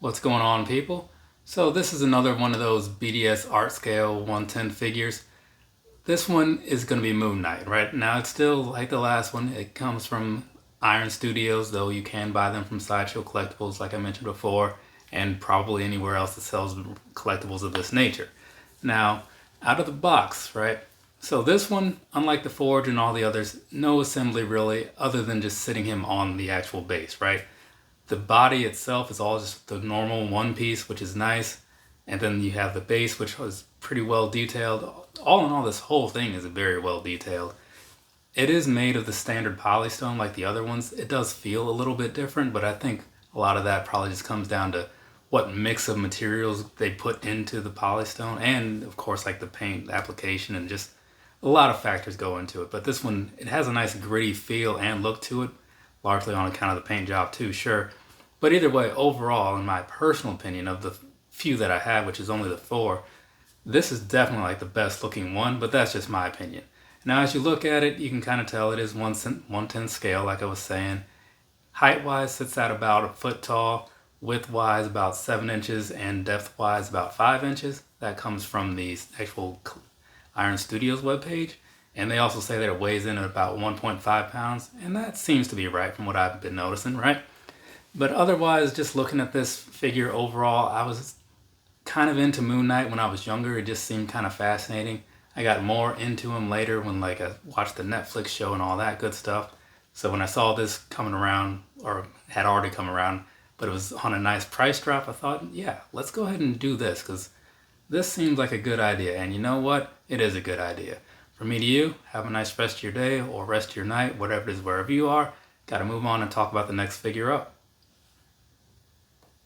What's going on, people? So this is another one of those BDS art scale 110 figures. This one is going to be Moon Knight, right? Now it's still like the last one. It comes from Iron Studios, though you can buy them from Sideshow Collectibles, like I mentioned before, and probably anywhere else that sells collectibles of this nature. Now, out of the box, right? So this one, unlike the Forge and all the others, no assembly really, other than just sitting him on the actual base, right? The body itself is all just the normal one piece, which is nice. And then you have the base, which was pretty well detailed. All in all, this whole thing is very well detailed. It is made of the standard polystone like the other ones. It does feel a little bit different, but I think a lot of that probably just comes down to what mix of materials they put into the polystone, and of course like the paint application, and just a lot of factors go into it. But this one, it has a nice gritty feel and look to it, largely on account of the paint job too, sure. But either way, overall, in my personal opinion, of the few that I have, which is only the four, this is definitely like the best looking one, but that's just my opinion. Now, as you look at it, you can kind of tell it is 1/10 scale, like I was saying. Height-wise, sits at about a foot tall, width-wise about 7 inches, and depth-wise about 5 inches. That comes from the actual Iron Studios webpage. And they also say that it weighs in at about 1.5 pounds, and that seems to be right from what I've been noticing, right? But otherwise, just looking at this figure overall, I was kind of into Moon Knight when I was younger. It just seemed kind of fascinating. I got more into him later when I watched the Netflix show and all that good stuff. So when I saw this coming around, or had already come around, but it was on a nice price drop, I thought, yeah, let's go ahead and do this, because this seems like a good idea. And you know what? It is a good idea. From me to you, have a nice rest of your day or rest of your night, whatever it is, wherever you are. Got to move on and talk about the next figure up.